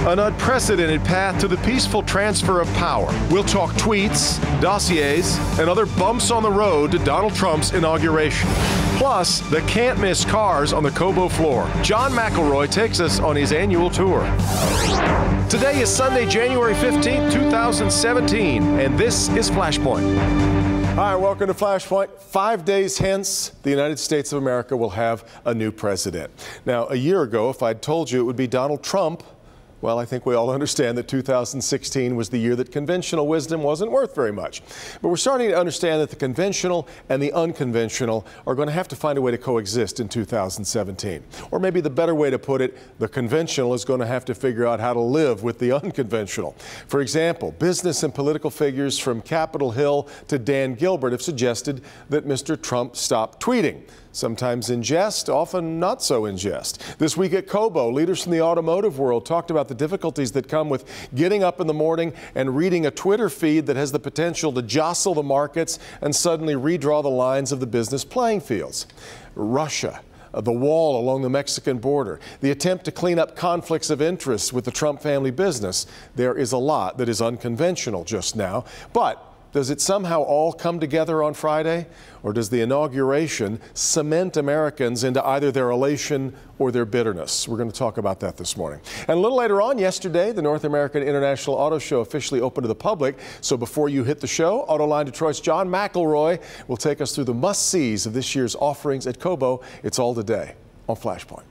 an unprecedented path to the peaceful transfer of power. We'll talk tweets, dossiers, and other bumps on the road to Donald Trump's inauguration. Plus, the can't-miss cars on the Cobo floor. John McElroy takes us on his annual tour. Today is Sunday, January 15th, 2017, and this is Flashpoint. Hi, welcome to Flashpoint. 5 days hence, the United States of America will have a new president. Now, a year ago, if I'd told you it would be Donald Trump, well, I think we all understand that 2016 was the year that conventional wisdom wasn't worth very much. But we're starting to understand that the conventional and the unconventional are going to have to find a way to coexist in 2017. Or maybe the better way to put it, the conventional is going to have to figure out how to live with the unconventional. For example, business and political figures from Capitol Hill to Dan Gilbert have suggested that Mr. Trump stop tweeting. Sometimes in jest, often not so in jest. This week at Cobo, leaders from the automotive world talked about the difficulties that come with getting up in the morning and reading a Twitter feed that has the potential to jostle the markets and suddenly redraw the lines of the business playing fields. Russia, the wall along the Mexican border, the attempt to clean up conflicts of interest with the Trump family business. There is a lot that is unconventional just now, but does it somehow all come together on Friday? Or does the inauguration cement Americans into either their elation or their bitterness? We're going to talk about that this morning. And a little later on yesterday, the North American International Auto Show officially opened to the public. So before you hit the show, Autoline Detroit's John McElroy will take us through the must-sees of this year's offerings at Cobo. It's all today on Flashpoint.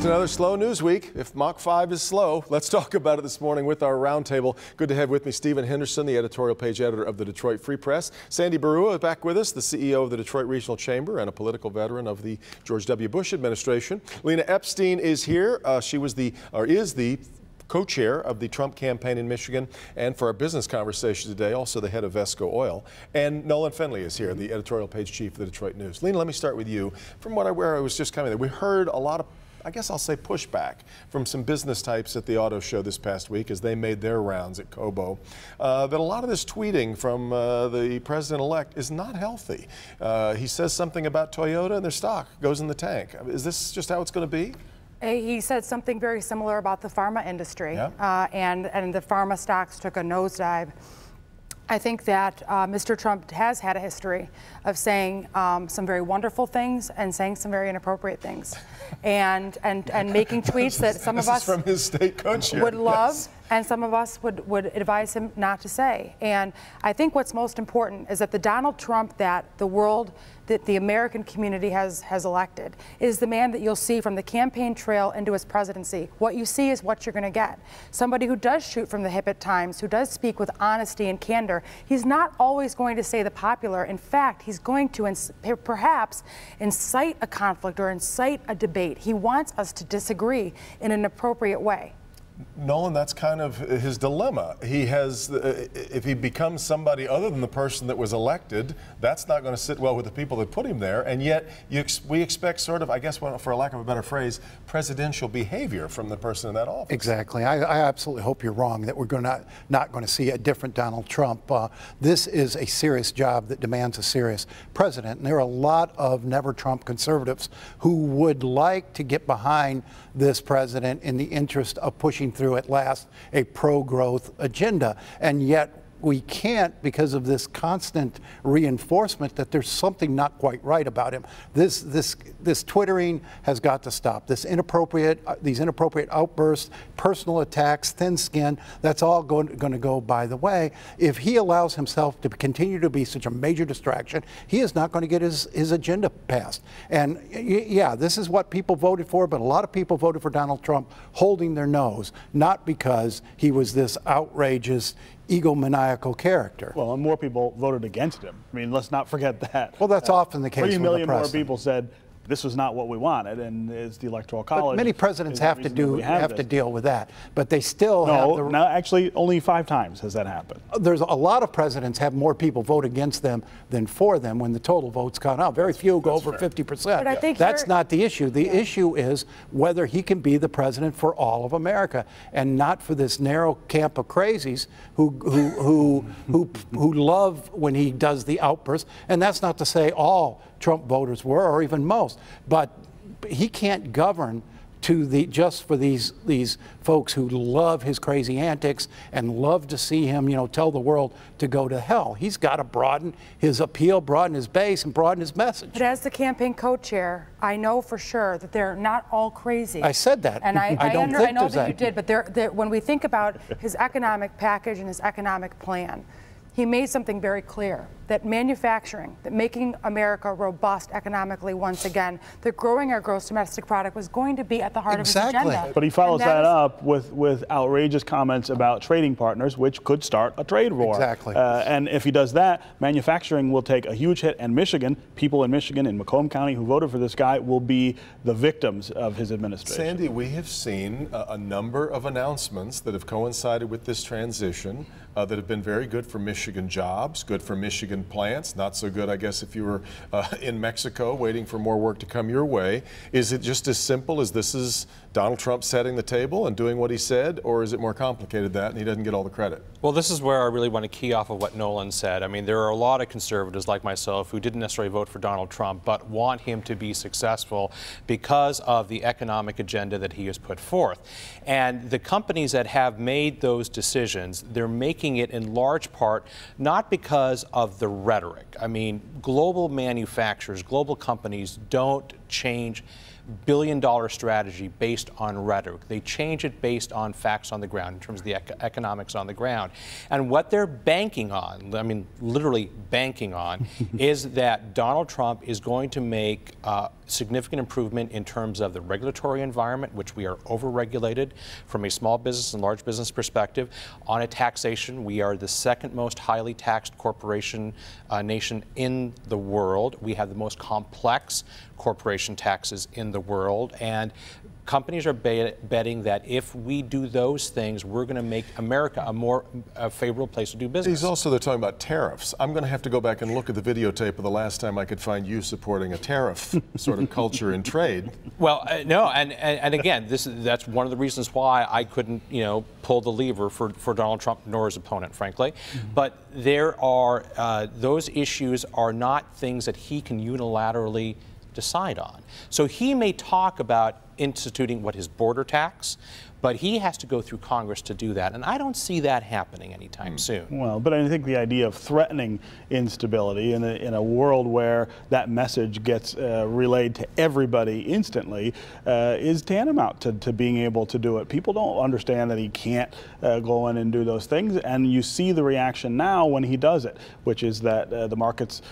Another slow news week. If Mach 5 is slow, let's talk about it this morning with our roundtable. Good to have with me Stephen Henderson, the editorial page editor of the Detroit Free Press. Sandy Barua is back with us, the CEO of the Detroit Regional Chamber and a political veteran of the George W. Bush administration. Lena Epstein is here. She was is the co-chair of the Trump campaign in Michigan, and for our business conversation today, also the head of Vesco Oil. And Nolan Finley is here, the editorial page chief of the Detroit News. Lena, let me start with you. From where I was just coming there, we heard a lot of, I guess I'll say, pushback from some business types at the auto show this past week as they made their rounds at Cobo, that a lot of this tweeting from the president-elect is not healthy. He says something about Toyota and their stock goes in the tank. Is this just how it's going to be? He said something very similar about the pharma industry, yeah. And the pharma stocks took a nosedive. I think that Mr. Trump has had a history of saying some very wonderful things and saying some very inappropriate things, and making tweets that some of us from his state coach would love, yes. And some of us would advise him not to say. And I think what's most important is that the Donald Trump that the world, that the American community has elected is the man that you'll see from the campaign trail into his presidency. What you see is what you're going to get. Somebody who does shoot from the hip at times, who does speak with honesty and candor. He's not always going to say the popular. In fact, he's going to perhaps incite a conflict or incite a debate. He wants us to disagree in an appropriate way. Nolan, that's kind of his dilemma. He has, if he becomes somebody other than the person that was elected, that's not going to sit well with the people that put him there. And yet, we expect sort of, I guess, for a lack of a better phrase, presidential behavior from the person in that office. Exactly. I absolutely hope you're wrong that we're not going to see a different Donald Trump. This is a serious job that demands a serious president. And there are a lot of never Trump conservatives who would like to get behind this president in the interest of pushing through at last a pro-growth agenda, and yet we can't because of this constant reinforcement that there's something not quite right about him. This twittering has got to stop. These inappropriate outbursts, personal attacks, thin skin, that's all going to go by the way. If he allows himself to continue to be such a major distraction, he is not going to get his agenda passed. And yeah, this is what people voted for, but a lot of people voted for Donald Trump holding their nose, not because he was this outrageous egomaniacal character. Well, and more people voted against him. I mean, let's not forget that. Well, that's often the case. 3 million more people said, this was not what we wanted, and it's the Electoral College. But many presidents have to deal with that, but they still have the... No, actually, only 5 times has that happened. There's a lot of presidents have more people vote against them than for them when the total votes count out. Very few go over 50%. But I think that's not the issue. The issue is whether he can be the president for all of America and not for this narrow camp of crazies who love when he does the outbursts. And that's not to say all Trump voters were, or even most, but he can't govern just for these folks who love his crazy antics and love to see him, tell the world to go to hell. He's got to broaden his appeal, broaden his base, and broaden his message. But as the campaign co-chair, I know for sure that they're not all crazy. I said that. And I know that you did, but when we think about his economic package and his economic plan, he made something very clear, that manufacturing, that making America robust economically once again, that growing our gross domestic product was going to be at the heart of his agenda. But he follows that up with outrageous comments about trading partners, which could start a trade war. Exactly. And if he does that, manufacturing will take a huge hit, and Michigan, people in Michigan, in Macomb County who voted for this guy, will be the victims of his administration. Sandy, we have seen a number of announcements that have coincided with this transition that have been very good for Michigan jobs, good for Michigan plants, not so good, I guess, if you were in Mexico waiting for more work to come your way. Is it just as simple as this is Donald Trump setting the table and doing what he said, or is it more complicated than that and he doesn't get all the credit? Well, this is where I really want to key off of what Nolan said. I mean, there are a lot of conservatives like myself who didn't necessarily vote for Donald Trump, but want him to be successful because of the economic agenda that he has put forth. And the companies that have made those decisions, they're making it in large part not because of the rhetoric. I mean, global manufacturers, global companies don't change billion-dollar strategy based on rhetoric. They change it based on facts on the ground in terms of the economics on the ground. And what they're banking on, I mean, literally banking on, is that Donald Trump is going to make significant improvement in terms of the regulatory environment, which we are overregulated from a small business and large business perspective. On a taxation, we are the second most highly taxed corporation nation in the world. We have the most complex corporation taxes in the world, and companies are betting that if we do those things, we're going to make America a more favorable place to do business. They're talking about tariffs. I'm going to have to go back and look at the videotape of the last time I could find you supporting a tariff sort of culture in trade. Well, no, and again, that's one of the reasons why I couldn't, pull the lever for Donald Trump nor his opponent, frankly. Mm-hmm. But there are those issues are not things that he can unilaterally decide on. So he may talk about instituting what his border tax, but he has to go through Congress to do that, and I don't see that happening anytime soon. Well, but I think the idea of threatening instability in a world where that message gets relayed to everybody instantly is tantamount to being able to do it. People don't understand that he can't go in and do those things, and you see the reaction now when he does it, which is that the markets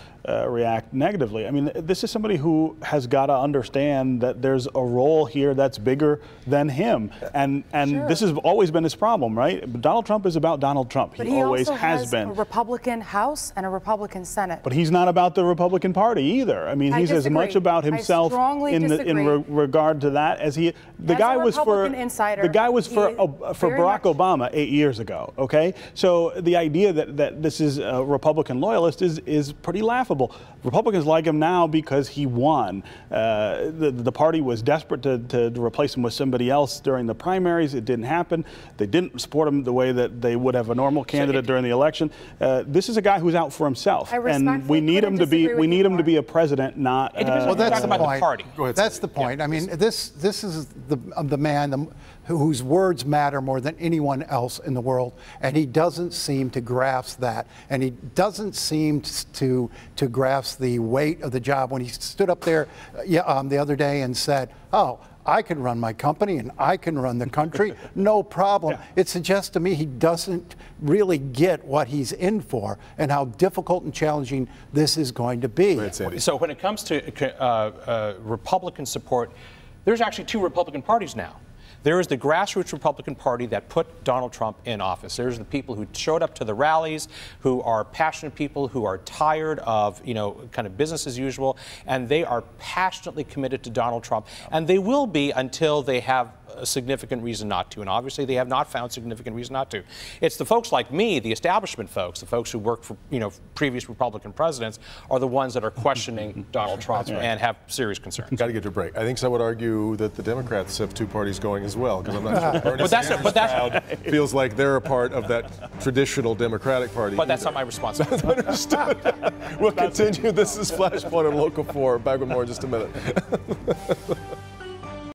react negatively. I mean, this is somebody who has got to understand that there's a role here that's bigger than him, and Sure. This has always been his problem, right? But Donald Trump is about Donald Trump. But he always also has been. A Republican House and a Republican Senate. But he's not about the Republican Party either. I mean, he's as much about himself in regard to that as he. The guy was for Barack Obama 8 years ago. Okay, so the idea that this is a Republican loyalist is pretty laughable. Republicans like him now because he won. The party was desperate to replace him with somebody else during the primaries. It didn't happen. They didn't support him the way that they would have a normal candidate during the election. This is a guy who's out for himself, and we need him to be a president, not. Well, that's the point. Go ahead, that's the point. Yeah, I mean, this is the man whose words matter more than anyone else in the world, and he doesn't seem to grasp that, and he doesn't seem to grasp the weight of the job. When he stood up there the other day and said, "Oh, I can run my company and I can run the country, no problem." Yeah. It suggests to me he doesn't really get what he's in for and how difficult and challenging this is going to be. So when it comes to Republican support, there's actually two Republican parties now. There is the grassroots Republican Party that put Donald Trump in office. There's the people who showed up to the rallies, who are passionate people, who are tired of, kind of business as usual, and they are passionately committed to Donald Trump, and they will be until they have a significant reason not to, and obviously they have not found significant reason not to. It's the folks like me, the establishment folks, the folks who worked for previous Republican presidents, are the ones that are questioning Donald Trump and have serious concerns. Got to get to a break. I think some would argue that the Democrats have two parties going as well, because I'm not sure Bernie Sanders crowd feels like they're a part of that traditional Democratic Party. But that's not my responsibility. Understood. We'll continue. This is Flashpoint on Local 4. Back with more in just a minute.